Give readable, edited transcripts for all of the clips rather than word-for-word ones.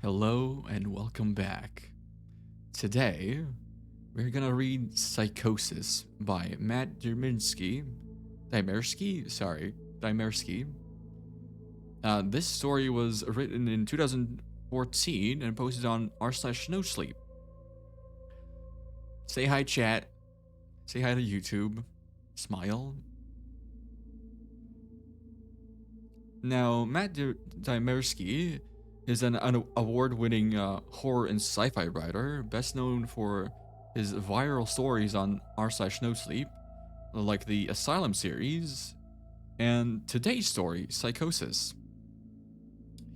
Hello and welcome back. Today, we're gonna read Psychosis by Matt Dymerski. Dymerski. This story was written in 2014 and posted on r/no sleep. Say hi, chat. Say hi to YouTube. Smile. Now, Matt Dymerski is an award-winning horror and sci-fi writer, best known for his viral stories on r/no sleep, like the Asylum series, and today's story, Psychosis.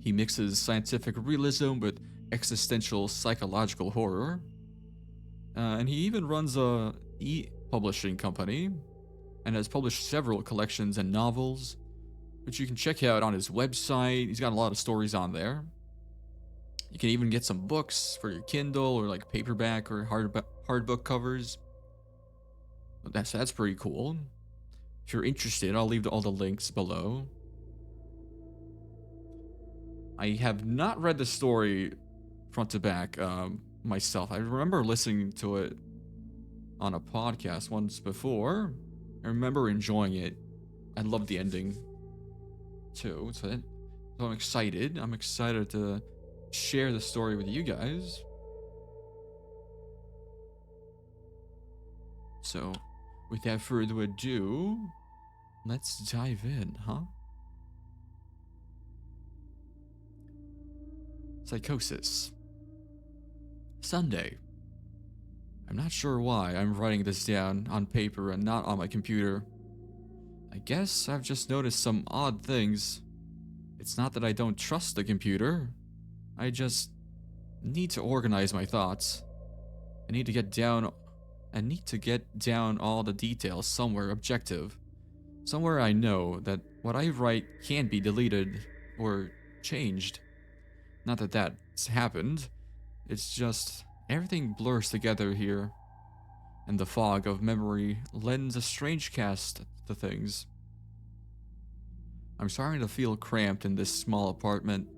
He mixes scientific realism with existential psychological horror, and he even runs a e-publishing company and has published several collections and novels, which you can check out on his website. He's got a lot of stories on there. You can even get some books for your Kindle or like paperback or hardbook covers. That's pretty cool. If you're interested, I'll leave all the links below. I have not read the story front to back myself. I remember listening to it on a podcast once before. I remember enjoying it. I loved the ending too. So I'm excited. I'm excited to share the story with you guys. So, without further ado, let's dive in, huh? Psychosis. Sunday. I'm not sure why I'm writing this down on paper and not on my computer. I guess I've just noticed some odd things. It's not that I don't trust the computer. I just need to organize my thoughts. I need to get down all the details somewhere objective. Somewhere I know that what I write can't be deleted or changed. Not that that's happened. It's just everything blurs together here, and the fog of memory lends a strange cast to things. I'm starting to feel cramped in this small apartment.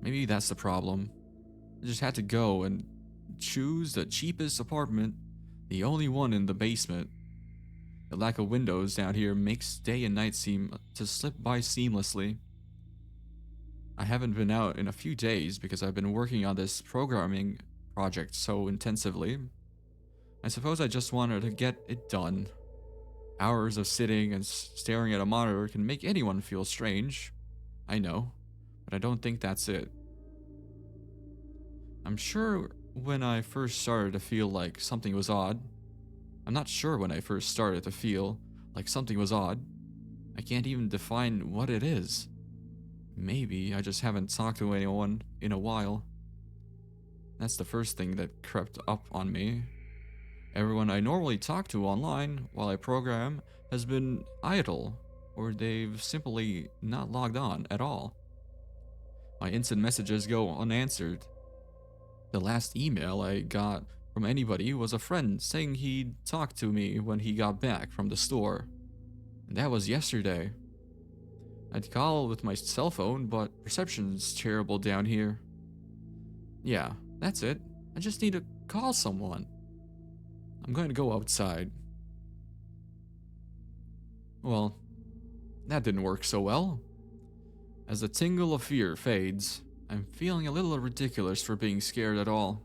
Maybe that's the problem. I just had to go and choose the cheapest apartment, the only one in the basement. The lack of windows down here makes day and night seem to slip by seamlessly. I haven't been out in a few days because I've been working on this programming project so intensively. I suppose I just wanted to get it done. Hours of sitting and staring at a monitor can make anyone feel strange. I know, but I don't think that's it. I'm sure when I first started to feel like something was odd. I'm not sure when I first started to feel like something was odd. I can't even define what it is. Maybe I just haven't talked to anyone in a while. That's the first thing that crept up on me. Everyone I normally talk to online while I program has been idle, or they've simply not logged on at all. My instant messages go unanswered. The last email I got from anybody was a friend saying he'd talk to me when he got back from the store. And that was yesterday. I'd call with my cell phone, but reception's terrible down here. Yeah, that's it. I just need to call someone. I'm going to go outside. Well, that didn't work so well. As the tingle of fear fades, I'm feeling a little ridiculous for being scared at all.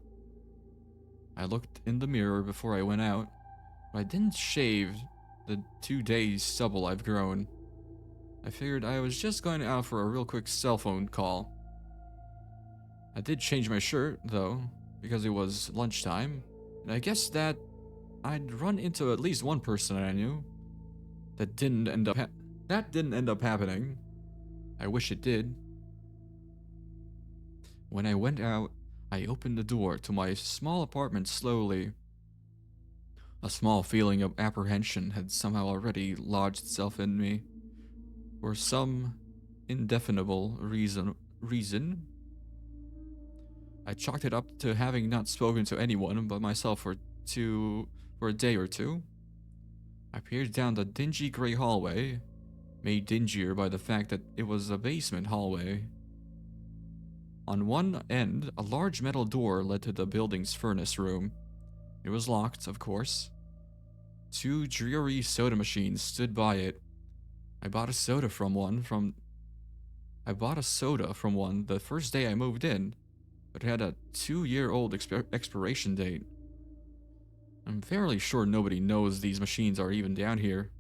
I looked in the mirror before I went out, but I didn't shave the 2 days stubble I've grown. I figured I was just going out for a real quick cell phone call. I did change my shirt, though, because it was lunchtime, and I guess that I'd run into at least one person I knew. That didn't end up happening. I wish it did. When I went out, I opened the door to my small apartment slowly. A small feeling of apprehension had somehow already lodged itself in me. For some indefinable reason, I chalked it up to having not spoken to anyone but myself for a day or two. I peered down the dingy gray hallway, made dingier by the fact that it was a basement hallway. On one end, a large metal door led to the building's furnace room. It was locked, of course. Two dreary soda machines stood by it. I bought a soda from one the first day I moved in, but it had a 2-year-old expiration date. I'm fairly sure nobody knows these machines are even down here,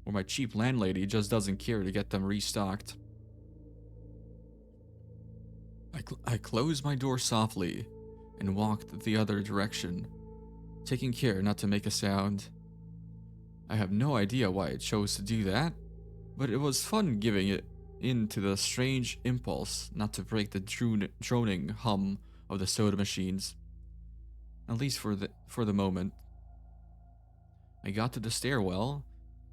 or my cheap landlady just doesn't care to get them restocked. I closed my door softly and walked the other direction, taking care not to make a sound. I have no idea why I chose to do that, but it was fun giving it in to the strange impulse not to break the droning hum of the soda machines, at least for the moment. I got to the stairwell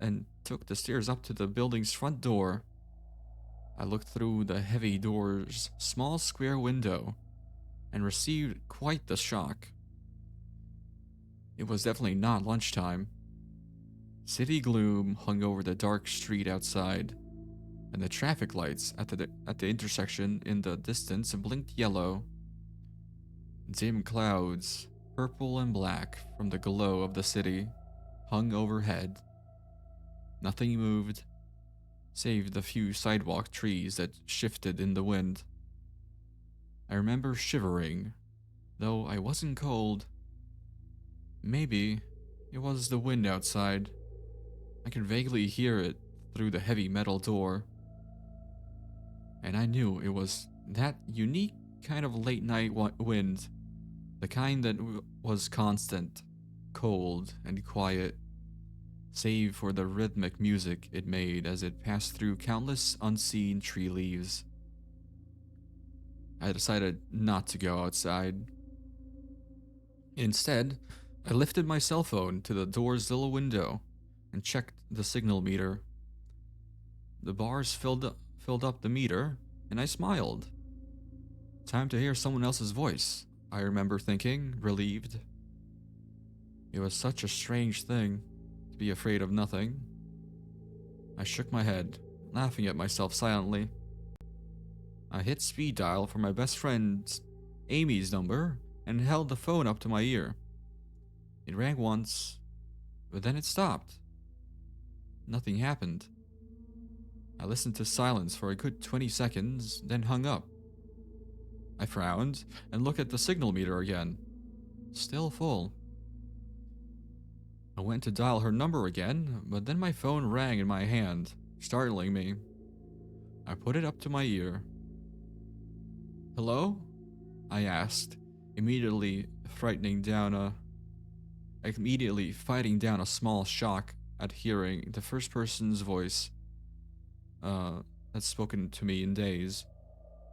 and took the stairs up to the building's front door. I looked through the heavy door's small square window and received quite the shock. It was definitely not lunchtime. City gloom hung over the dark street outside, and the traffic lights at the intersection in the distance blinked yellow. Dim clouds, purple and black from the glow of the city, hung overhead. Nothing moved, save the few sidewalk trees that shifted in the wind. I remember shivering, though I wasn't cold. Maybe it was the wind outside. I could vaguely hear it through the heavy metal door. And I knew it was that unique kind of late night wind, the kind that was constant, cold, and quiet, save for the rhythmic music it made as it passed through countless unseen tree leaves. I decided not to go outside. Instead, I lifted my cell phone to the door's little window and checked the signal meter. The bars filled up the meter, and I smiled. Time to hear someone else's voice, I remember thinking, relieved. It was such a strange thing to be afraid of nothing. I shook my head, laughing at myself silently. I hit speed dial for my best friend Amy's number and held the phone up to my ear. It rang once, but then it stopped. Nothing happened. I listened to silence for a good 20 seconds, then hung up. I frowned and looked at the signal meter again. Still full. I went to dial her number again, but then my phone rang in my hand, startling me. I put it up to my ear. "Hello?" I asked, immediately fighting down a small shock at hearing the first person's voice that's spoken to me in days,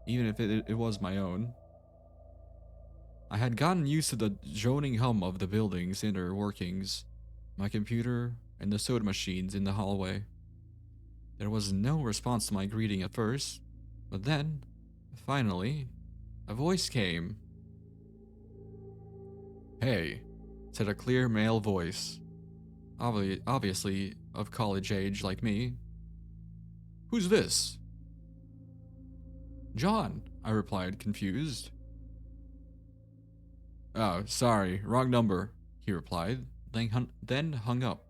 even if it was my own. I had gotten used to the droning hum of the building's inner workings, my computer, and the soda machines in the hallway. There was no response to my greeting at first, but then, finally, a voice came. "Hey," said a clear male voice, obviously of college age like me. "Who's this?" "John," I replied, confused. "Oh, sorry, wrong number," he replied, then hung up.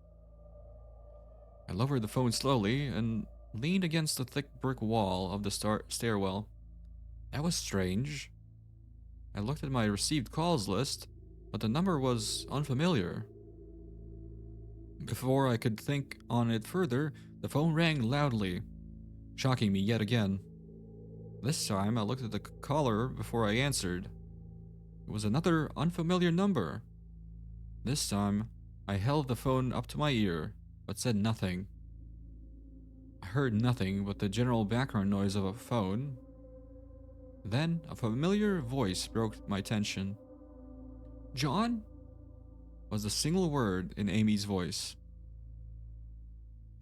I lowered the phone slowly and leaned against the thick brick wall of the stairwell. That was strange. I looked at my received calls list, but the number was unfamiliar. Before I could think on it further, the phone rang loudly, shocking me yet again. This time, I looked at the caller before I answered. It was another unfamiliar number. This time, I held the phone up to my ear, but said nothing. I heard nothing but the general background noise of a phone. Then, a familiar voice broke my tension. "John?" was the single word in Amy's voice.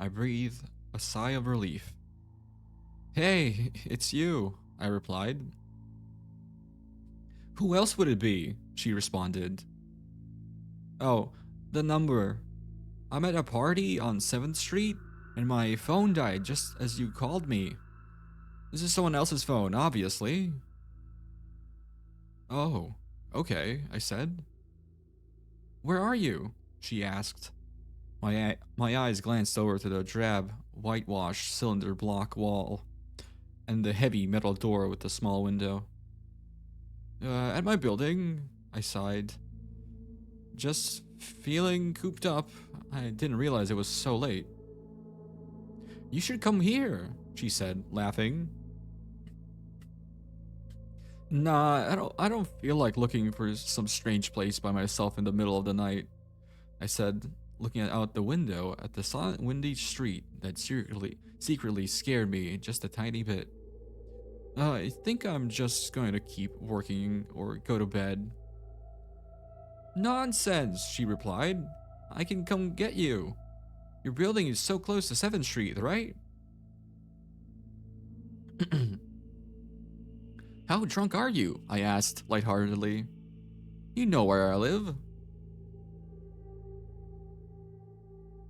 I breathed a sigh of relief. "Hey, it's you," I replied. "Who else would it be?" she responded. "Oh, the number. I'm at a party on 7th Street, and my phone died just as you called me. This is someone else's phone, obviously." Oh, okay, I said. Where are you? She asked. My eyes glanced over to the drab, whitewashed cylinder block wall and the heavy metal door with the small window. At my building, I sighed. Just feeling cooped up. I didn't realize it was so late. You should come here, she said, laughing. Nah, I don't feel like looking for some strange place by myself in the middle of the night, I said, looking out the window at the silent windy street that secretly scared me just a tiny bit. I think I'm just going to keep working or go to bed. Nonsense, she replied. I can come get you. Your building is so close to 7th Street, right? How drunk are you? I asked lightheartedly. You know where I live.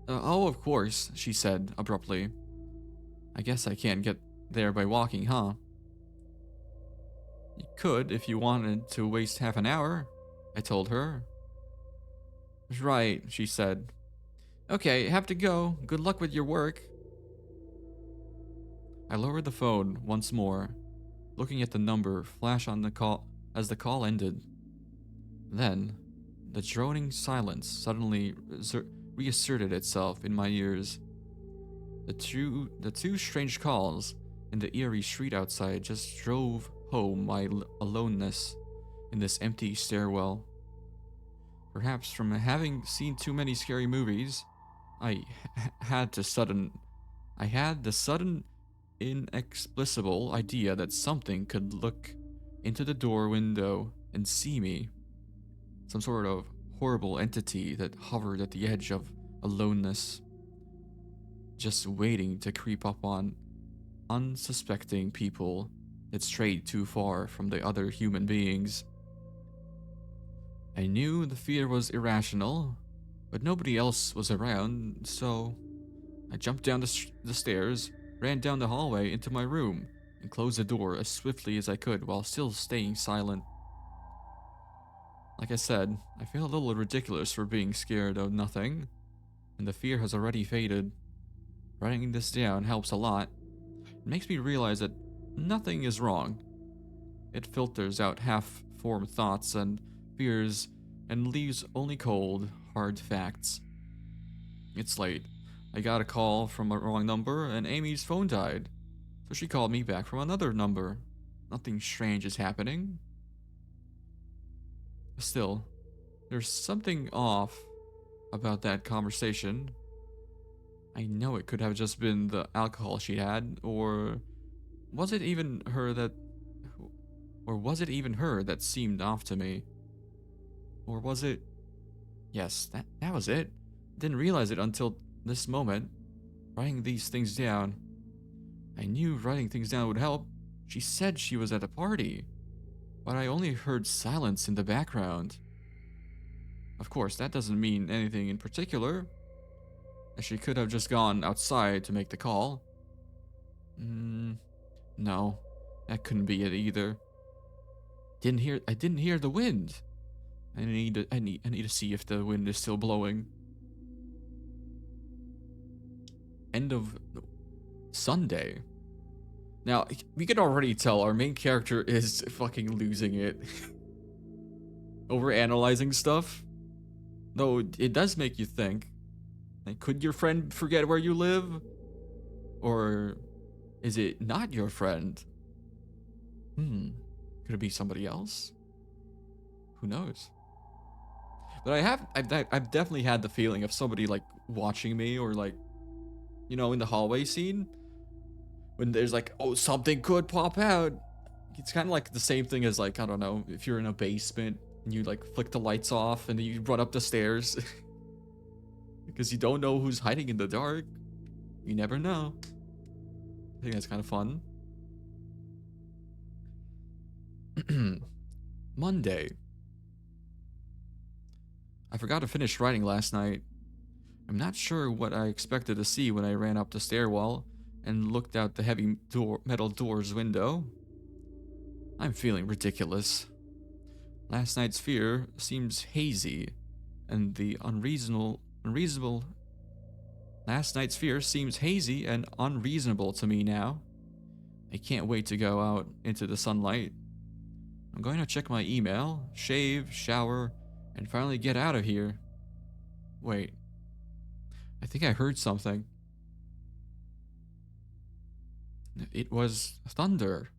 Oh, of course, she said abruptly. I guess I can't get there by walking, huh? You could if you wanted to waste half an hour, I told her. Right, she said. Okay, have to go. Good luck with your work. I lowered the phone once more, looking at the number flash on the call as the call ended. Then, the droning silence suddenly reasserted itself in my ears. The two strange calls in the eerie street outside just drove home my aloneness in this empty stairwell. Perhaps from having seen too many scary movies, I had the sudden inexplicable idea that something could look into the door window and see me. Some sort of horrible entity that hovered at the edge of aloneness, just waiting to creep up on unsuspecting people that strayed too far from the other human beings. I knew the fear was irrational, but nobody else was around, so I jumped down the stairs, ran down the hallway into my room, and closed the door as swiftly as I could while still staying silent. Like I said, I feel a little ridiculous for being scared of nothing, and the fear has already faded. Writing this down helps a lot. It makes me realize that nothing is wrong. It filters out half-formed thoughts and fears and leaves only cold, hard facts. It's late. I got a call from a wrong number and Amy's phone died, so she called me back from another number. Nothing strange is happening. Still, there's something off about that conversation. I know it could have just been the alcohol she had, or was it even her that seemed off to me? Or was it? Yes, that was it. Didn't realize it until this moment. Writing these things down. I knew writing things down would help. She said she was at a party, but I only heard silence in the background. Of course, that doesn't mean anything in particular. She could have just gone outside to make the call. No, that couldn't be it either. I didn't hear the wind. I need to see if the wind is still blowing. End of Sunday. Now, we can already tell our main character is fucking losing it. Over analyzing stuff. Though it does make you think. Like, could your friend forget where you live? Or is it not your friend? Could it be somebody else? Who knows? But I've definitely had the feeling of somebody like watching me, or like, you know, in the hallway scene when there's like, oh, something could pop out. It's kind of like the same thing as, like, I don't know, if you're in a basement and you like flick the lights off and then you run up the stairs because you don't know who's hiding in the dark. You never know. I think that's kind of fun. Monday. I forgot to finish writing last night. I'm not sure what I expected to see when I ran up the stairwell and looked out the heavy metal door's window. I'm feeling ridiculous. Last night's fear seems hazy, and the unreasonable. Last night's fear seems hazy and unreasonable to me now. I can't wait to go out into the sunlight. I'm going to check my email, shave, shower, and finally get out of here. Wait, I think I heard something. It was thunder.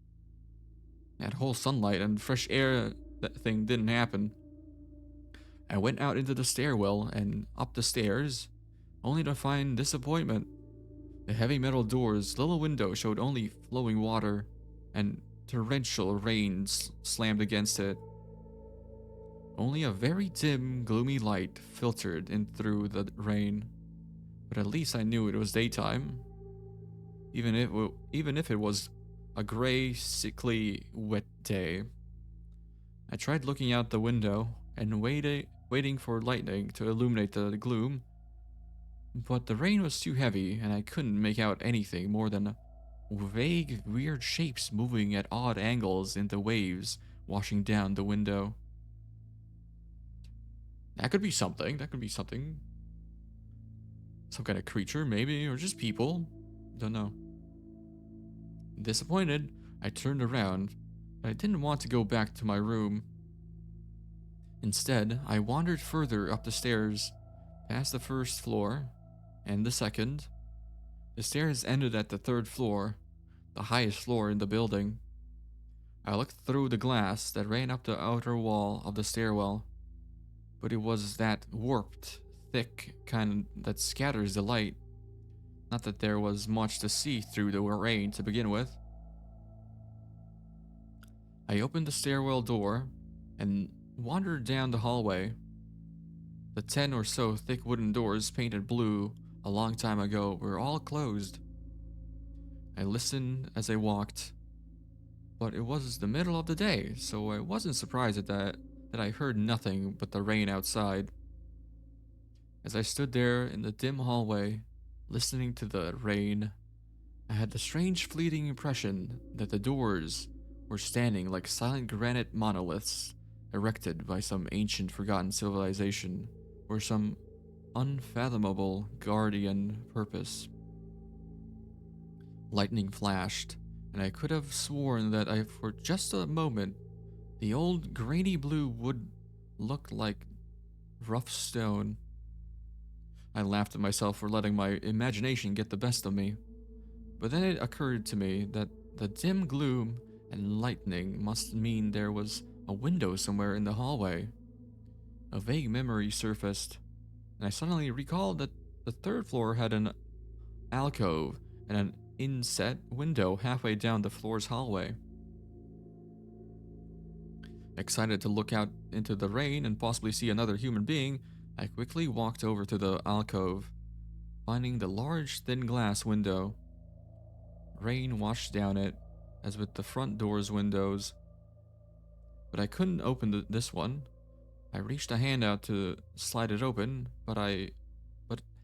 That whole sunlight and fresh air that thing didn't happen. I went out into the stairwell and up the stairs, only to find disappointment. The heavy metal door's little window showed only flowing water, and torrential rain slammed against it. Only a very dim, gloomy light filtered in through the rain, but at least I knew it was daytime, even if it was a gray, sickly, wet day. I tried looking out the window and waiting for lightning to illuminate the gloom, but the rain was too heavy and I couldn't make out anything more than vague, weird shapes moving at odd angles in the waves washing down the window. That could be something. That could be something. Some kind of creature, maybe, or just people. Don't know. Disappointed, I turned around, but I didn't want to go back to my room. Instead, I wandered further up the stairs, past the first floor, and the second. The stairs ended at the third floor, the highest floor in the building. I looked through the glass that ran up the outer wall of the stairwell, but it was that warped, thick kind that scatters the light. Not that there was much to see through the rain to begin with. I opened the stairwell door and wandered down the hallway. The 10 or so thick wooden doors painted blue a long time ago were all closed. I listened as I walked, but it was the middle of the day, so I wasn't surprised at that I heard nothing but the rain outside. As I stood there in the dim hallway, listening to the rain, I had the strange fleeting impression that the doors were standing like silent granite monoliths erected by some ancient forgotten civilization or some unfathomable guardian purpose. Lightning flashed, and I could have sworn that for just a moment, the old grainy blue wood looked like rough stone. I laughed at myself for letting my imagination get the best of me. But then it occurred to me that the dim gloom and lightning must mean there was a window somewhere in the hallway. A vague memory surfaced, and I suddenly recalled that the third floor had an alcove and an inset window halfway down the floor's hallway. Excited to look out into the rain and possibly see another human being, I quickly walked over to the alcove, finding the large thin glass window. Rain washed down it, as with the front door's windows. But I couldn't open this one. I reached a hand out to slide it open, but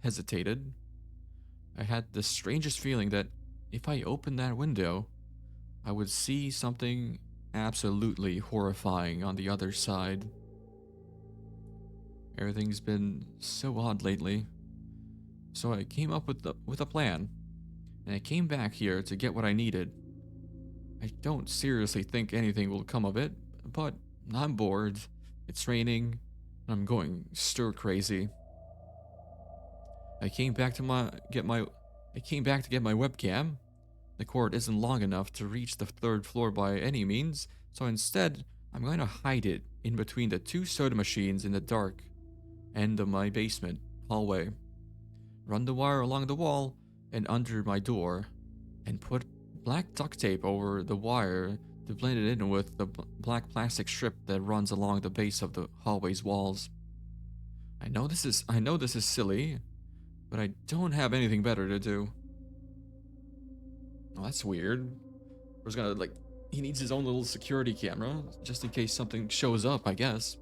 hesitated. I had the strangest feeling that if I opened that window, I would see something absolutely horrifying on the other side. Everything's been so odd lately. So I came up with a plan, and I came back here to get what I needed. I don't seriously think anything will come of it, but I'm bored. It's raining, and I'm going stir crazy. I came back to get my webcam. The cord isn't long enough to reach the third floor by any means, so instead, I'm going to hide it in between the two soda machines in the dark end of my basement hallway. Run the wire along the wall and under my door, and put black duct tape over the wire to blend it in with the black plastic strip that runs along the base of the hallway's walls. I know this is silly, but I don't have anything better to do. Oh, that's weird. He needs his own little security camera just in case something shows up, I guess.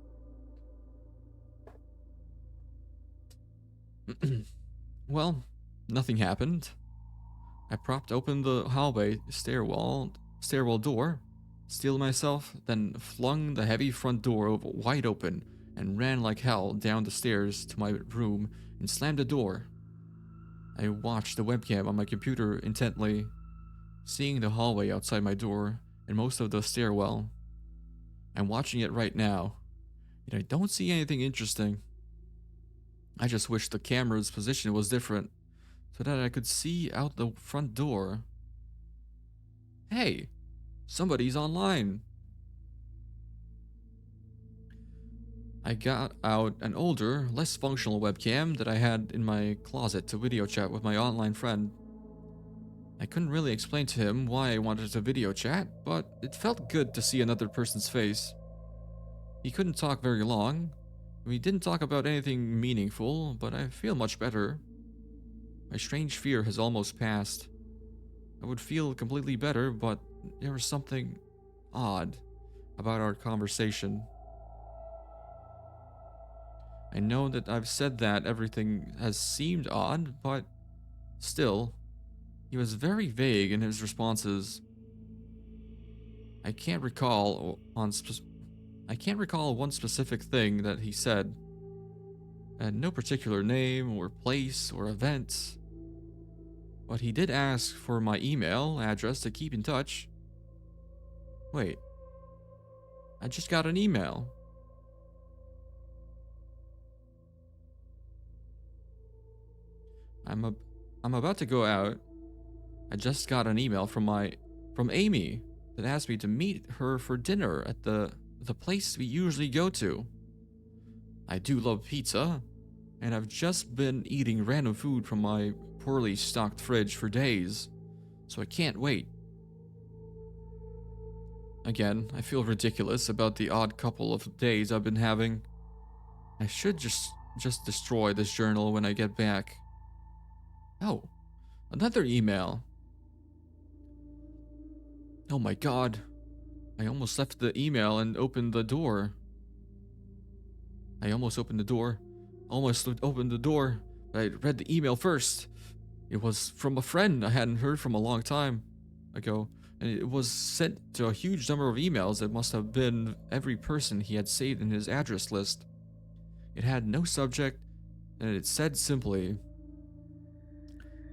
Well, nothing happened. I propped open the hallway stairwell door steel myself, then flung the heavy front door wide open and ran like hell down the stairs to my room and slammed the door. I watched the webcam on my computer intently, seeing the hallway outside my door and most of the stairwell. I'm watching it right now, and I don't see anything interesting. I just wish the camera's position was different, so that I could see out the front door. Hey, somebody's online. I got out an older, less functional webcam that I had in my closet to video chat with my online friend. I couldn't really explain to him why I wanted to video chat, but it felt good to see another person's face. He couldn't talk very long. We didn't talk about anything meaningful, but I feel much better. My strange fear has almost passed. I would feel completely better, but there was something odd about our conversation. I know that I've said that everything has seemed odd, but still, he was very vague in his responses. I can't recall one specific thing that he said. No particular name or place or event. But he did ask for my email address to keep in touch. Wait. I just got an email. I'm about to go out. I just got an email from Amy that asked me to meet her for dinner at the place we usually go to. I do love pizza, and I've just been eating random food from my poorly stocked fridge for days, so I can't wait. Again, I feel ridiculous about the odd couple of days I've been having. I should just destroy this journal when I get back. Oh, another email. Oh my god. I almost left the email and opened the door. Almost opened the door, but I read the email first. It was from a friend I hadn't heard from a long time ago, and it was sent to a huge number of emails that must have been every person he had saved in his address list. It had no subject, and it said simply,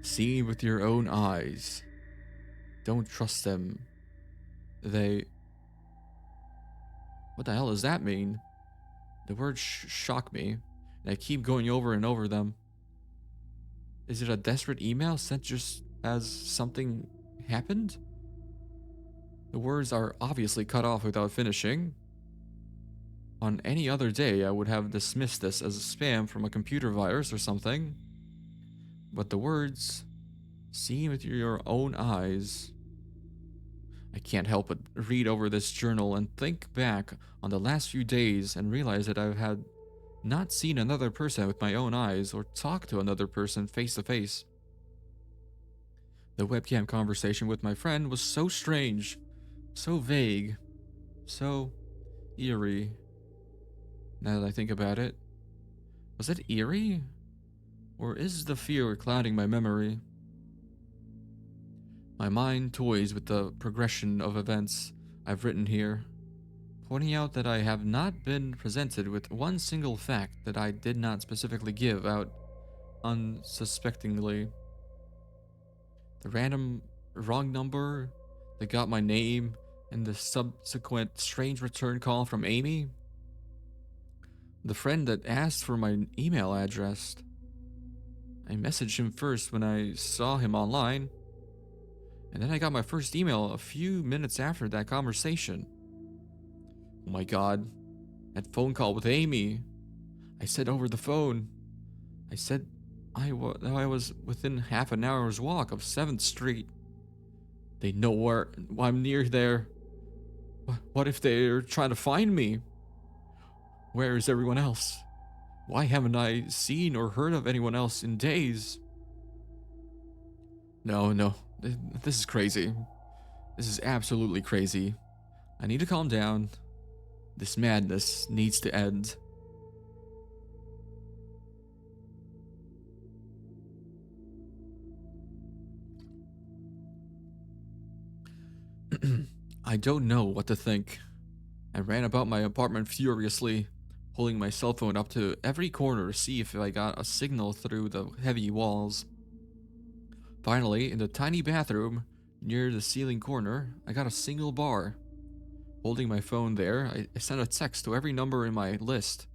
"See with your own eyes. Don't trust them. They..." What the hell does that mean? The words shock me, and I keep going over and over them. Is it a desperate email sent just as something happened? The words are obviously cut off without finishing. On any other day, I would have dismissed this as a spam from a computer virus or something. But the words, "See with your own eyes." I can't help but read over this journal and think back on the last few days and realize that I had not seen another person with my own eyes or talked to another person face to face. The webcam conversation with my friend was so strange, so vague, so eerie. Now that I think about it, was it eerie? Or is the fear clouding my memory? My mind toys with the progression of events I've written here, pointing out that I have not been presented with one single fact that I did not specifically give out unsuspectingly. The random wrong number that got my name and the subsequent strange return call from Amy. The friend that asked for my email address. I messaged him first when I saw him online, and then I got my first email a few minutes after that conversation. Oh my god, that phone call with Amy. I said over the phone. I said I was within half an hour's walk of 7th Street. They know where I'm near there. What if they're trying to find me? Where is everyone else? Why haven't I seen or heard of anyone else in days? No, this is crazy. This is absolutely crazy. I need to calm down. This madness needs to end. I don't know what to think. I ran about my apartment furiously, holding my cell phone up to every corner to see if I got a signal through the heavy walls. Finally, in the tiny bathroom near the ceiling corner, I got a single bar. Holding my phone there, I sent a text to every number in my list,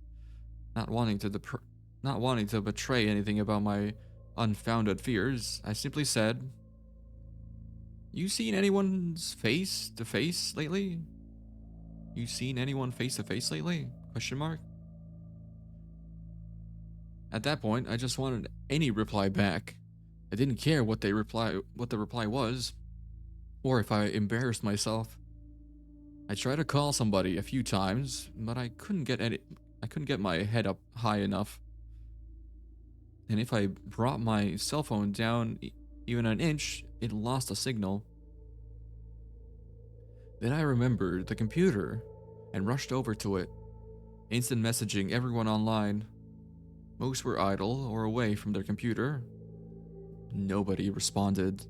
not wanting to betray anything about my unfounded fears. I simply said, "You seen anyone's face to face lately? You seen anyone face to face lately?" Question mark. At that point, I just wanted any reply back. I didn't care what the reply was, or if I embarrassed myself. I tried to call somebody a few times, but I couldn't get my head up high enough. And if I brought my cell phone down even an inch, it lost a signal. Then I remembered the computer and rushed over to it, instant messaging everyone online. Most were idle or away from their computer. Nobody responded.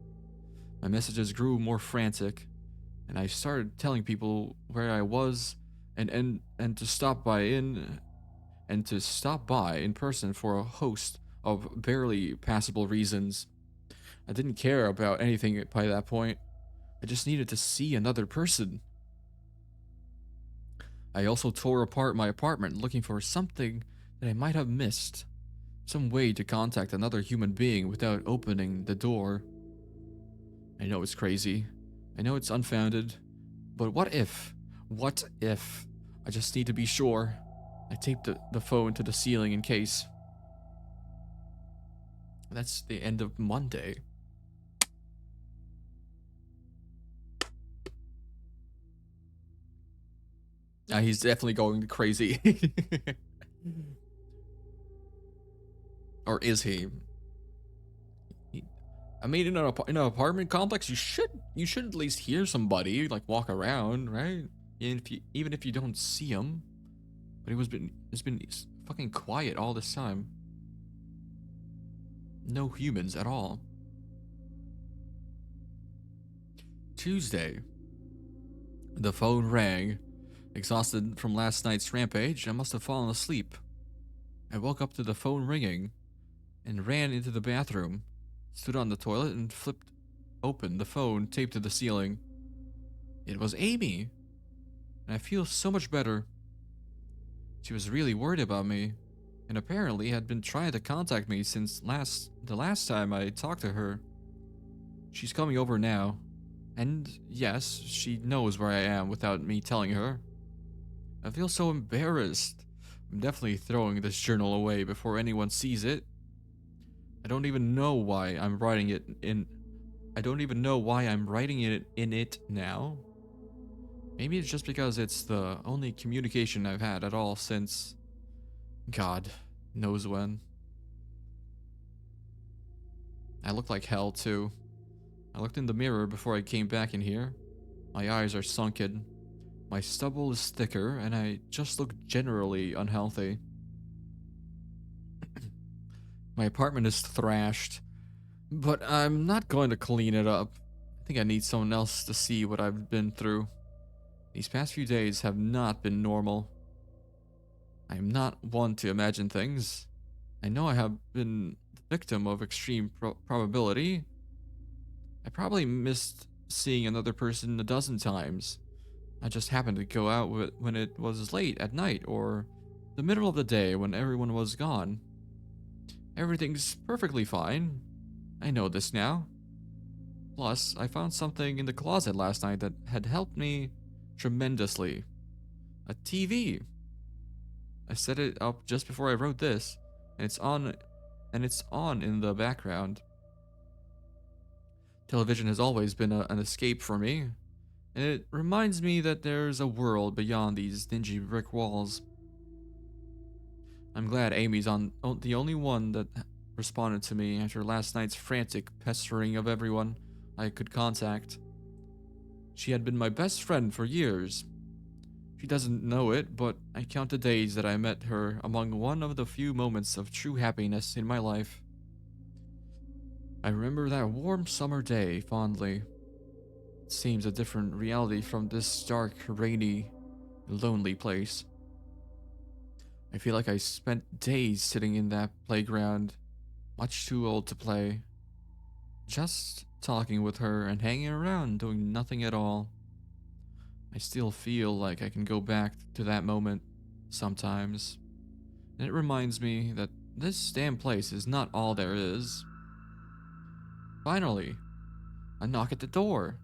My messages grew more frantic, and I started telling people where I was and to stop by in person for a host of barely passable reasons. I didn't care about anything by that point. I just needed to see another person. I also tore apart my apartment looking for something that I might have missed. Some way to contact another human being without opening the door. I know it's crazy. I know it's unfounded. But what if? What if? I just need to be sure. I taped the phone to the ceiling in case. That's the end of Monday. He's definitely going crazy. Or is he? I mean, in an apartment complex, you should at least hear somebody like walk around, right? Even if you don't see them. But it's been fucking quiet all this time. No humans at all. Tuesday. The phone rang. Exhausted from last night's rampage, I must have fallen asleep. I woke up to the phone ringing and ran into the bathroom, stood on the toilet and flipped open the phone taped to the ceiling. It was Amy, and I feel so much better. She was really worried about me, and apparently had been trying to contact me since the last time I talked to her. She's coming over now, and yes, she knows where I am without me telling her. I feel so embarrassed. I'm definitely throwing this journal away before anyone sees it. I don't even know why I'm writing it in it now. Maybe it's just because it's the only communication I've had at all since God knows when. I look like hell too. I looked in the mirror before I came back in here. My eyes are sunken. My stubble is thicker, and I just look generally unhealthy. My apartment is thrashed, but I'm not going to clean it up. I think I need someone else to see what I've been through. These past few days have not been normal. I am not one to imagine things. I know I have been the victim of extreme probability. I probably missed seeing another person a dozen times. I just happened to go out when it was late at night or the middle of the day when everyone was gone. Everything's perfectly fine. I know this now. Plus, I found something in the closet last night that had helped me tremendously. A TV. I set it up just before I wrote this, and it's on in the background. Television has always been an escape for me, and it reminds me that there's a world beyond these dingy brick walls. I'm glad Amy's the only one that responded to me after last night's frantic pestering of everyone I could contact. She had been my best friend for years. She doesn't know it, but I count the days that I met her among one of the few moments of true happiness in my life. I remember that warm summer day fondly. It seems a different reality from this dark, rainy, lonely place. I feel like I spent days sitting in that playground, much too old to play, just talking with her and hanging around, doing nothing at all. I still feel like I can go back to that moment sometimes, and it reminds me that this damn place is not all there is. Finally, a knock at the door.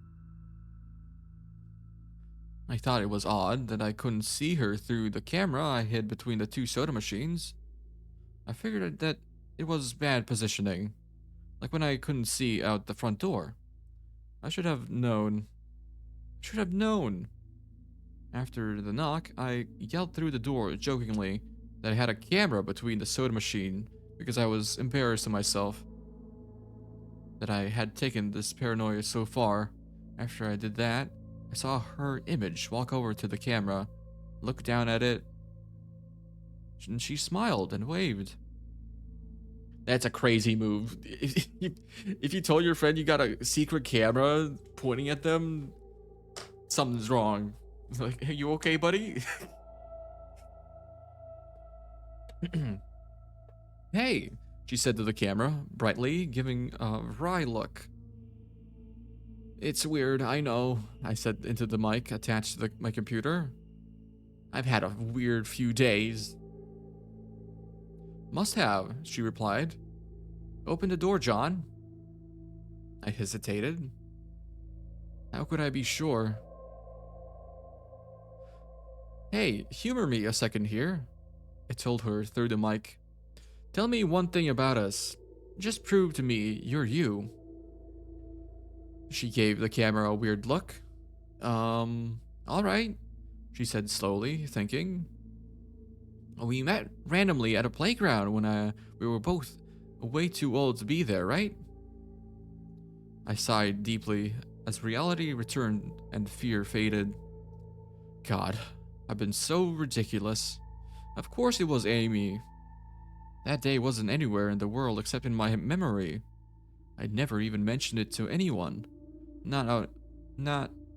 I thought it was odd that I couldn't see her through the camera I hid between the two soda machines. I figured that it was bad positioning, like when I couldn't see out the front door. I should have known. Should have known. After the knock, I yelled through the door jokingly that I had a camera between the soda machine because I was embarrassed of myself that I had taken this paranoia so far. After I did that, I saw her image walk over to the camera, look down at it, and she smiled and waved. That's a crazy move. If you told your friend you got a secret camera pointing at them, something's wrong. Like, are you okay, buddy? Hey, she said to the camera, brightly, giving a wry look. It's weird, I know, I said into the mic attached to my computer. I've had a weird few days. Must have, she replied. Open the door, John. I hesitated. How could I be sure? Hey, humor me a second here, I told her through the mic. Tell me one thing about us. Just prove to me you're you. She gave the camera a weird look. Alright, she said slowly, thinking. We met randomly at a playground when we were both way too old to be there, right? I sighed deeply as reality returned and fear faded. God, I've been so ridiculous. Of course it was Amy. That day wasn't anywhere in the world except in my memory. I'd never even mentioned it to anyone. Not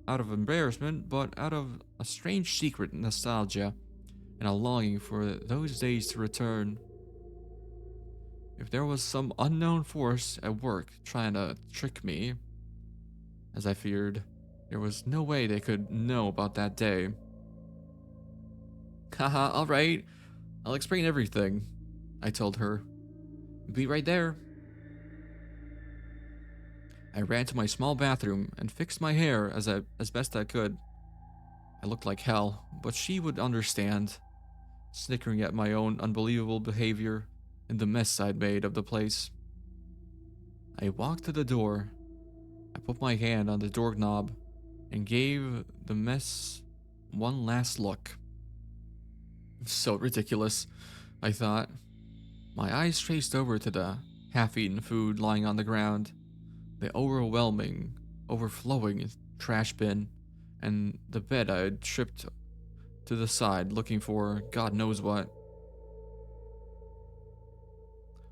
out of embarrassment, but out of a strange secret nostalgia and a longing for those days to return. If there was some unknown force at work trying to trick me, as I feared, there was no way they could know about that day. Haha, alright. I'll explain everything, I told her. Be right there. I ran to my small bathroom and fixed my hair as best I could. I looked like hell, but she would understand, snickering at my own unbelievable behavior and the mess I'd made of the place. I walked to the door. I put my hand on the doorknob and gave the mess one last look. So ridiculous, I thought. My eyes traced over to the half-eaten food lying on the ground, the overwhelming, overflowing trash bin, and the bed I had tripped to the side looking for God knows what.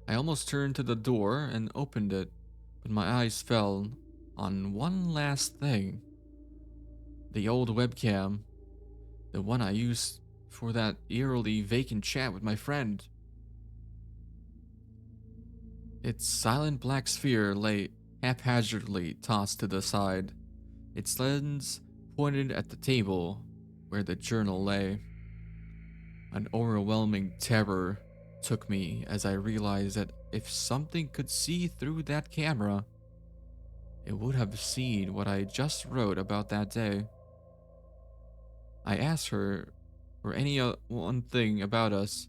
I almost turned to the door and opened it, but my eyes fell on one last thing. The old webcam, the one I used for that eerily vacant chat with my friend. Its silent black sphere lay haphazardly tossed to the side, its lens pointed at the table where the journal lay. An overwhelming terror took me as I realized that if something could see through that camera, it would have seen what I just wrote about that day. I asked her for any one thing about us,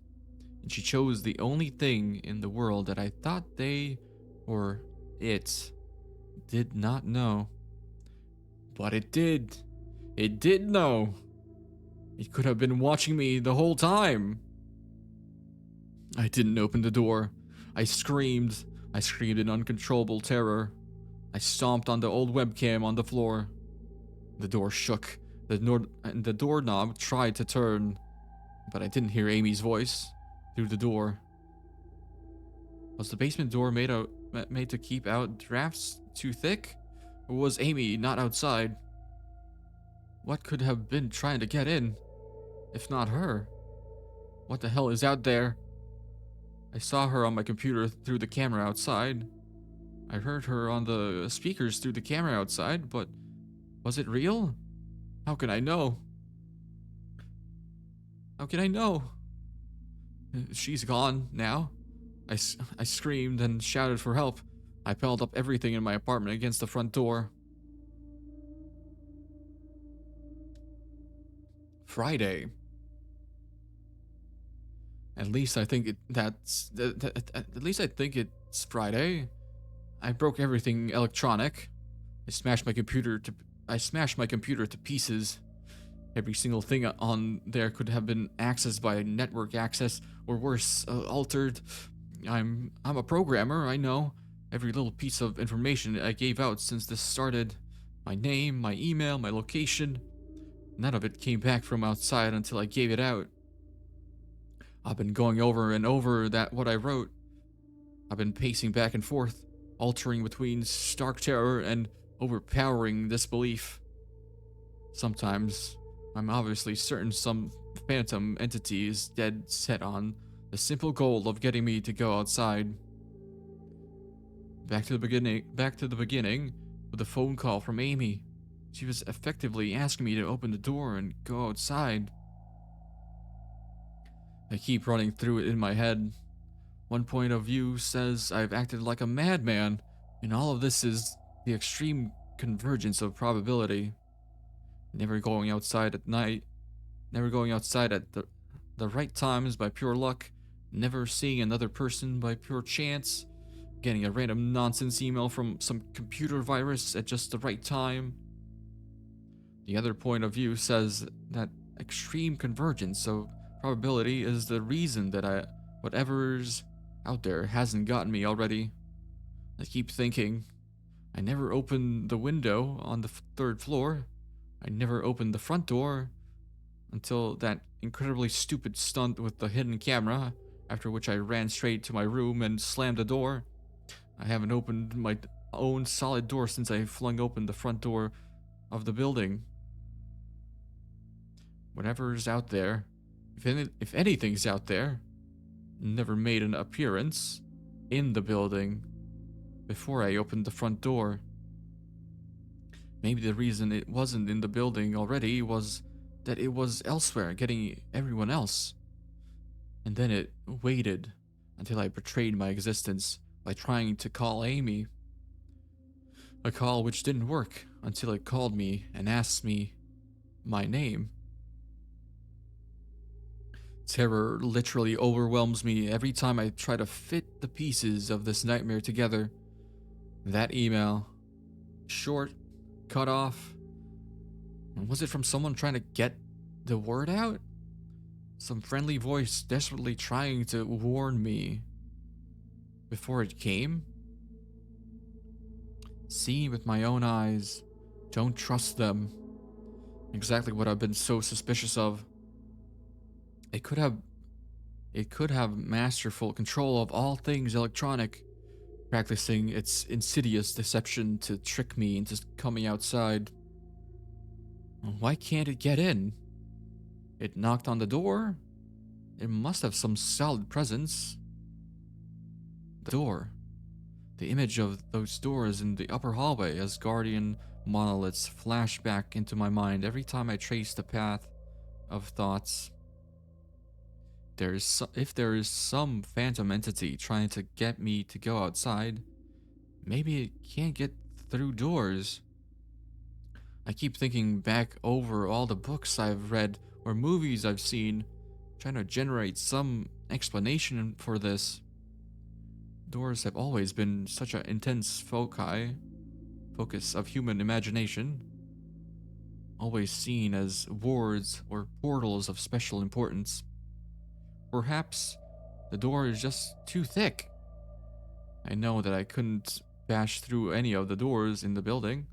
and she chose the only thing in the world that I thought they, or it, did not know. But it did. It did know. It could have been watching me the whole time. I didn't open the door. I screamed. I screamed in uncontrollable terror. I stomped on the old webcam on the floor. The door shook. The doorknob tried to turn, but I didn't hear Amy's voice through the door. Was the basement door made to keep out drafts too thick? Or was Amy not outside? What could have been trying to get in, if not her? What the hell is out there? I saw her on my computer through the camera outside. I heard her on the speakers through the camera outside, but was it real? How can I know? How can I know? She's gone now. I screamed and shouted for help. I piled up everything in my apartment against the front door. Friday. At least I think at least I think it's Friday. I broke everything electronic. I smashed my computer to pieces. Every single thing on there could have been accessed by network access, or worse, altered. I'm a programmer, I know. Every little piece of information I gave out since this started. My name, my email, my location. None of it came back from outside until I gave it out. I've been going over and over what I wrote. I've been pacing back and forth, altering between stark terror and overpowering disbelief. Sometimes, I'm obviously certain some phantom entity is dead set on the simple goal of getting me to go outside. Back to the beginning with a phone call from Amy. She was effectively asking me to open the door and go outside. I keep running through it in my head. One point of view says I've acted like a madman, and all of this is the extreme convergence of probability. Never going outside at night, never going outside at the right times by pure luck, never seeing another person by pure chance, getting a random nonsense email from some computer virus at just the right time. The other point of view says that extreme convergence of probability is the reason that whatever's out there hasn't gotten me already. I keep thinking, I never opened the window on the third floor. I never opened the front door until that incredibly stupid stunt with the hidden camera, after which I ran straight to my room and slammed the door. I haven't opened my own solid door since I flung open the front door of the building. Whatever's out there, if anything's out there, never made an appearance in the building before I opened the front door. Maybe the reason it wasn't in the building already was that it was elsewhere, getting everyone else. And then it waited until I betrayed my existence by trying to call Amy. A call which didn't work until it called me and asked me my name. Terror literally overwhelms me every time I try to fit the pieces of this nightmare together. That email, short, cut off. Was it from someone trying to get the word out? Some friendly voice desperately trying to warn me before it came? See with my own eyes. Don't trust them. Exactly what I've been so suspicious of. It could have masterful control of all things electronic, practicing its insidious deception to trick me into coming outside. Why can't it get in? It knocked on the door. It must have some solid presence. The door. The image of those doors in the upper hallway as guardian monoliths flash back into my mind every time I trace the path of thoughts. If there is some phantom entity trying to get me to go outside, maybe it can't get through doors. I keep thinking back over all the books I've read or movies I've seen, trying to generate some explanation for this. Doors have always been such an intense focus of human imagination, always seen as wards or portals of special importance. Perhaps the door is just too thick. I know that I couldn't bash through any of the doors in the building,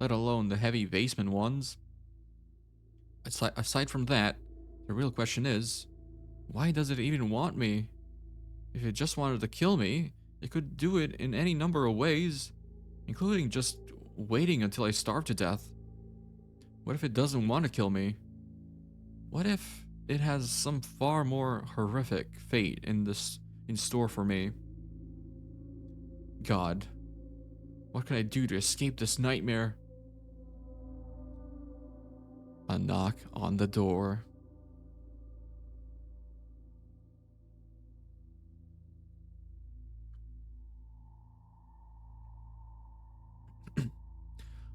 let alone the heavy basement ones. Aside from that, the real question is, why does it even want me? If it just wanted to kill me, it could do it in any number of ways, including just waiting until I starve to death? What if it doesn't want to kill me? What if it has some far more horrific fate in store for me? God, what can I do to escape this nightmare? A knock on the door.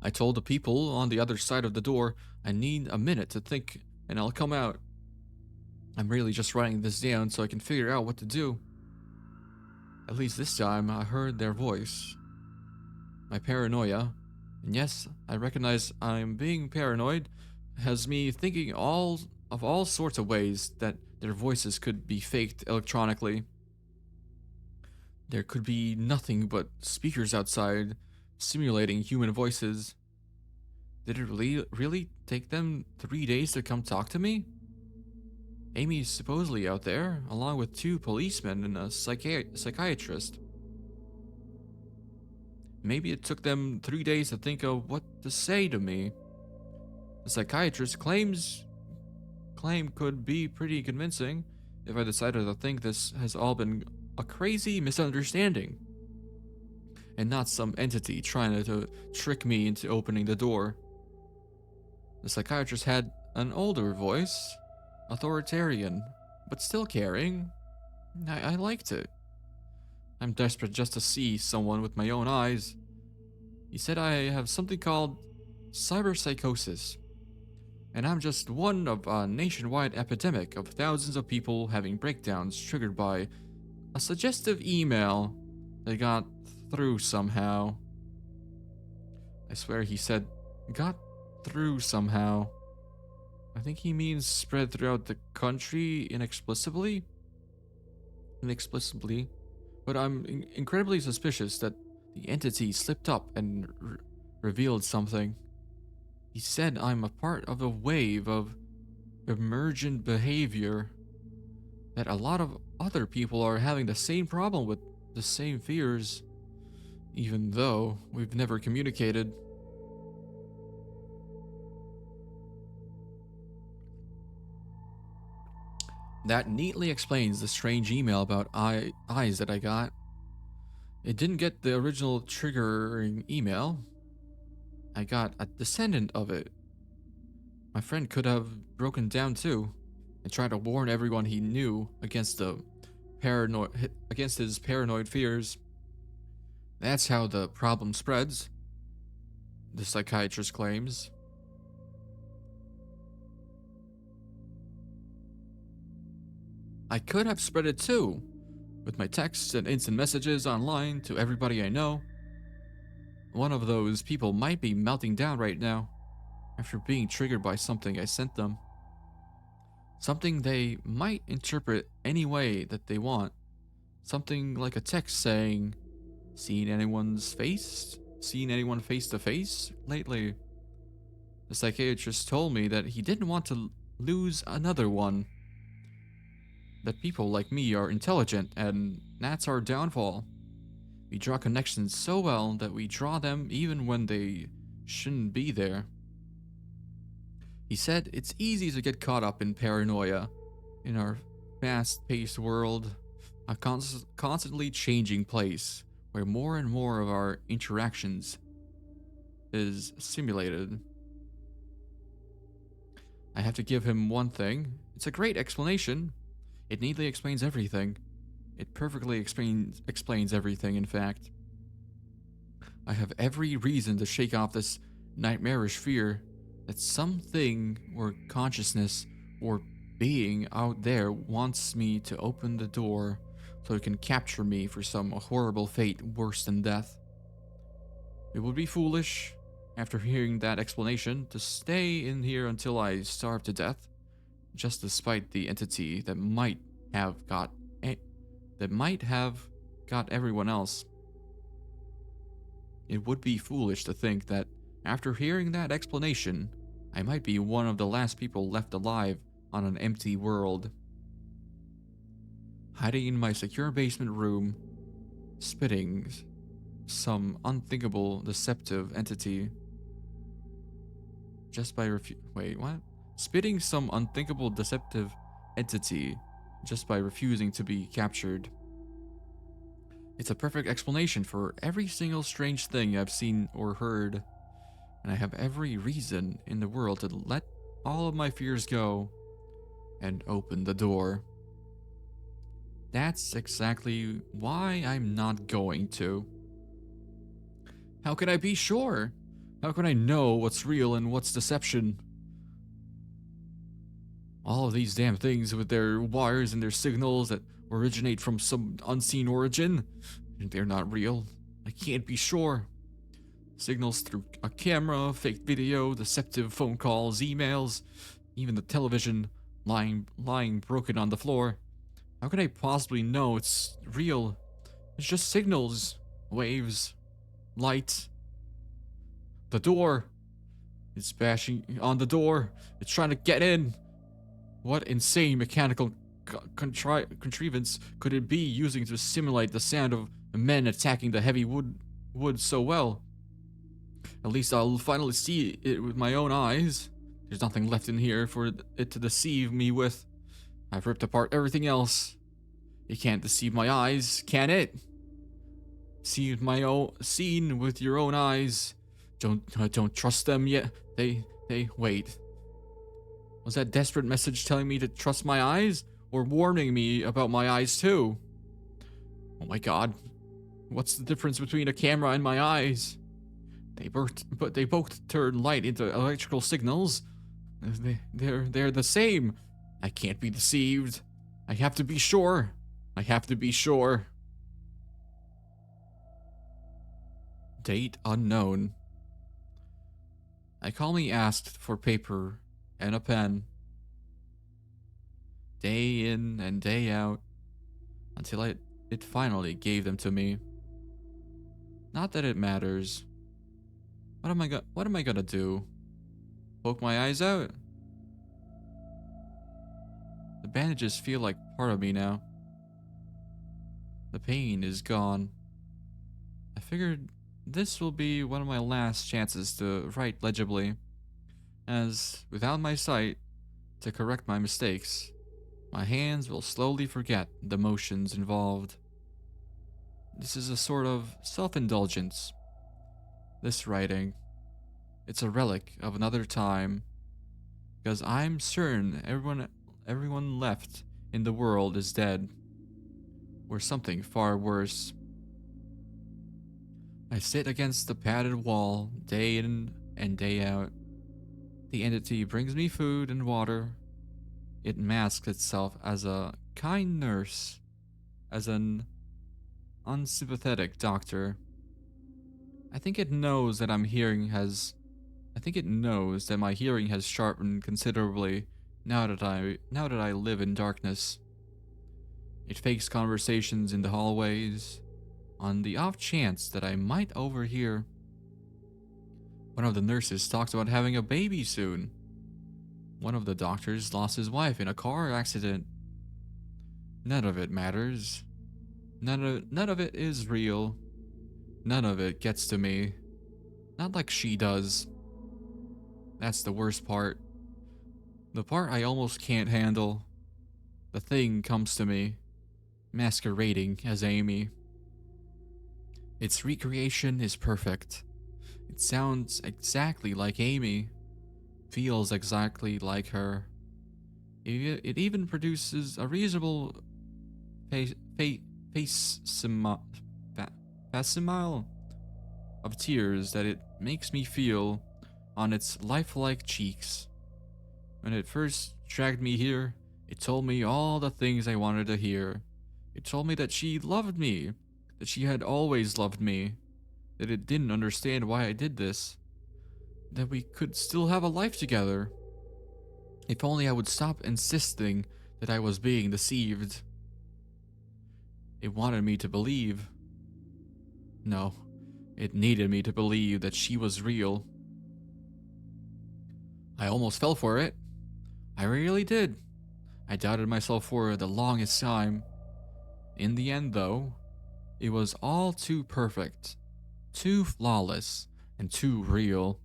I told the people on the other side of the door I need a minute to think and I'll come out. I'm really just writing this down so I can figure out what to do. At least this time I heard their voice. My paranoia, and yes, I recognize I'm being paranoid, has me thinking all sorts of ways that their voices could be faked electronically. There could be nothing but speakers outside simulating human voices. Did it really take them 3 days to come talk to me? Amy's supposedly out there, along with 2 policemen and a psychiatrist. Maybe it took them 3 days to think of what to say to me. The psychiatrist's claim could be pretty convincing if I decided to think this has all been a crazy misunderstanding and not some entity trying to trick me into opening the door. The psychiatrist had an older voice, authoritarian, but still caring. I liked it. I'm desperate just to see someone with my own eyes. He said I have something called cyberpsychosis, and I'm just one of a nationwide epidemic of thousands of people having breakdowns triggered by a suggestive email that got through somehow. I swear he said got through somehow. I think he means spread throughout the country inexplicably, but I'm incredibly suspicious that the entity slipped up and revealed something. He said I'm a part of a wave of emergent behavior, that a lot of other people are having the same problem with the same fears, even though we've never communicated. That neatly explains the strange email about eyes that I got. It didn't get the original triggering email. I got a descendant of it. My friend could have broken down too and tried to warn everyone he knew against his paranoid fears. That's how the problem spreads, the psychiatrist claims. I could have spread it too, with my texts and instant messages online to everybody I know. One of those people might be melting down right now after being triggered by something I sent them. Something they might interpret any way that they want. Something like a text saying, Seen anyone face to face lately? The psychiatrist told me that he didn't want to lose another one. That people like me are intelligent, and that's our downfall. We draw connections so well that we draw them even when they shouldn't be there. He said it's easy to get caught up in paranoia in our fast-paced world, a constantly changing place where more and more of our interactions is simulated. I have to give him one thing. It's a great explanation. It neatly explains everything. It perfectly explains everything, in fact. I have every reason to shake off this nightmarish fear that something or consciousness or being out there wants me to open the door so it can capture me for some horrible fate worse than death. It would be foolish, after hearing that explanation, to stay in here until I starve to death, just despite the entity that might have got everyone else. It would be foolish to think that after hearing that explanation, I might be one of the last people left alive on an empty world. Hiding in my secure basement room, spitting some unthinkable deceptive entity just by wait, what? Spitting some unthinkable deceptive entity just by refusing to be captured. It's a perfect explanation for every single strange thing I've seen or heard, and I have every reason in the world to let all of my fears go and open the door. That's exactly why I'm not going to. How can I be sure? How can I know what's real and what's deception? All of these damn things with their wires and their signals that originate from some unseen origin, they're not real. I can't be sure. Signals through a camera, fake video, deceptive phone calls, emails, even the television lying broken on the floor. How could I possibly know it's real? It's just signals, waves, light. The door. It's bashing on the door. It's trying to get in. What insane mechanical contrivance could it be using to simulate the sound of men attacking the heavy wood so well? At least I'll finally see it with my own eyes. There's nothing left in here for it to deceive me with. I've ripped apart everything else. It can't deceive my eyes, can it? Seen with your own eyes. Don't trust them yet. They wait. Was that desperate message telling me to trust my eyes, or warning me about my eyes too? Oh my god. What's the difference between a camera and my eyes? They both turn light into electrical signals. They're the same. I can't be deceived. I have to be sure. I have to be sure. Date unknown. I calmly asked for paper and a pen. Day in and day out, until it finally gave them to me. Not that it matters. What am I gonna do? Poke my eyes out? The bandages feel like part of me now. The pain is gone. I figured this will be one of my last chances to write legibly, as without my sight to correct my mistakes, my hands will slowly forget the motions involved. This is a sort of self-indulgence. This writing, it's a relic of another time, because I'm certain everyone left in the world is dead, or something far worse. I sit against the padded wall day in and day out. The entity brings me food and water. It masks itself as a kind nurse, as an unsympathetic doctor. I think it knows that my hearing has sharpened considerably now that I live in darkness. It fakes conversations in the hallways, on the off chance that I might overhear. One of the nurses talks about having a baby soon. One of the doctors lost his wife in a car accident. None of it matters. None of it is real. None of it gets to me. Not like she does. That's the worst part. The part I almost can't handle. The thing comes to me, masquerading as Amy. Its recreation is perfect. It sounds exactly like Amy. Feels exactly like her. It even produces a reasonable facsimile of tears that it makes me feel on its lifelike cheeks. When it first dragged me here, it told me all the things I wanted to hear. It told me that she loved me, that she had always loved me, that it didn't understand why I did this, that we could still have a life together. If only I would stop insisting that I was being deceived. It wanted me to believe. No, it needed me to believe that she was real. I almost fell for it. I really did. I doubted myself for the longest time. In the end, though, it was all too perfect. Too flawless and too real.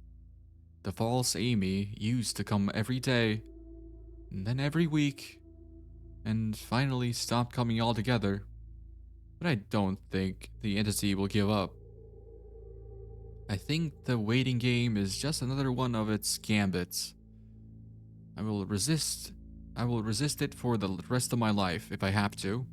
The false Amy used to come every day, and then every week, and finally stopped coming altogether. But I don't think the entity will give up. I think the waiting game is just another one of its gambits. I will resist. I will resist it for the rest of my life if I have to.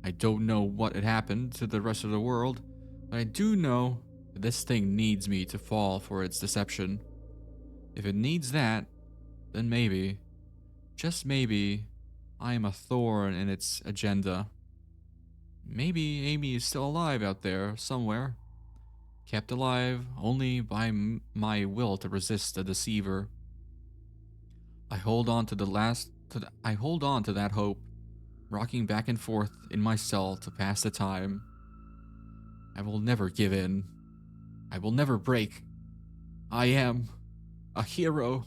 I don't know what had happened to the rest of the world, but I do know that this thing needs me to fall for its deception. If it needs that, then maybe, just maybe, I am a thorn in its agenda. Maybe Amy is still alive out there somewhere, kept alive only by my will to resist the deceiver. I hold on to I hold on to that hope, rocking back and forth in my cell to pass the time. I will never give in. I will never break. I am a hero.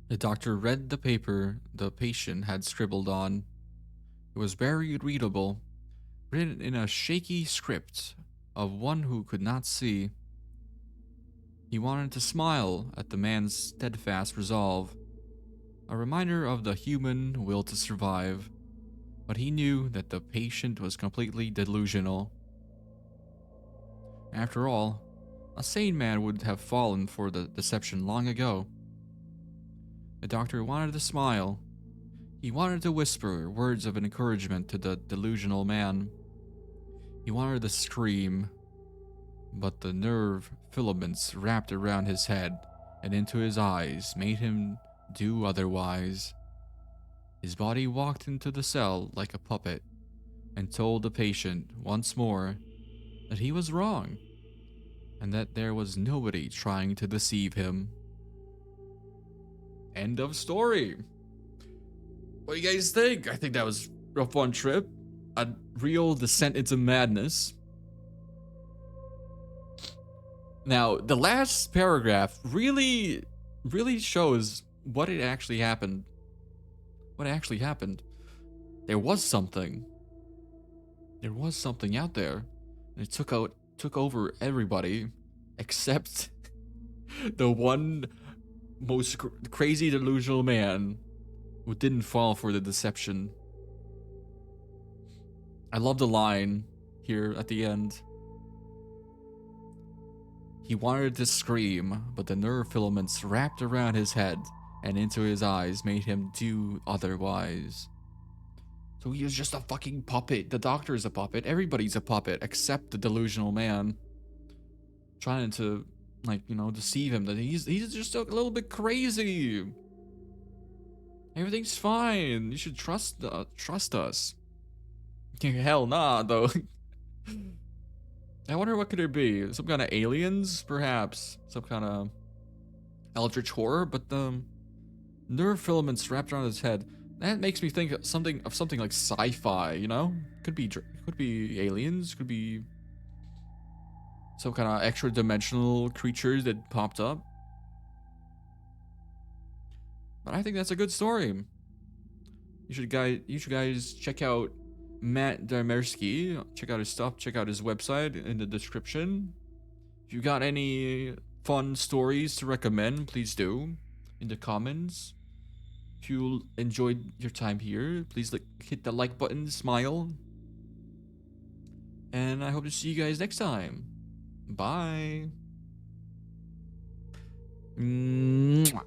The doctor read the paper the patient had scribbled on. It was very readable, written in a shaky script of one who could not see. He wanted to smile at the man's steadfast resolve, a reminder of the human will to survive, but he knew that the patient was completely delusional. After all, a sane man would have fallen for the deception long ago. The doctor wanted to smile. He wanted to whisper words of encouragement to the delusional man. He wanted to scream, but the nerve filaments wrapped around his head and into his eyes made him do otherwise. His body walked into the cell like a puppet and told the patient once more that he was wrong and that there was nobody trying to deceive him. End of story. What do you guys think? I think that was a fun trip. A real descent into madness. Now, the last paragraph really shows what it actually happened. What actually happened. There was something. There was something out there. And it took over everybody except the one most crazy delusional man who didn't fall for the deception. I love the line here at the end. He wanted to scream, but the nerve filaments wrapped around his head and into his eyes made him do otherwise. So he was just a fucking puppet. The doctor is a puppet. Everybody's a puppet except the delusional man. Trying to, deceive him that he's just a little bit crazy. Everything's fine. You should trust us. Hell nah, though. I wonder what could it be? Some kind of aliens, perhaps. Some kind of eldritch horror, but the nerve filaments wrapped around his head. That makes me think of something like sci-fi, you know? Could be aliens, could be some kind of extra dimensional creatures that popped up. But I think that's a good story. You should guys check out Matt Dymerski. Check out his stuff. Check out his website in the description. If you got any fun stories to recommend, please do in the comments. If you enjoyed your time here, please hit the like button, smile. And I hope to see you guys next time. Bye. Mwah.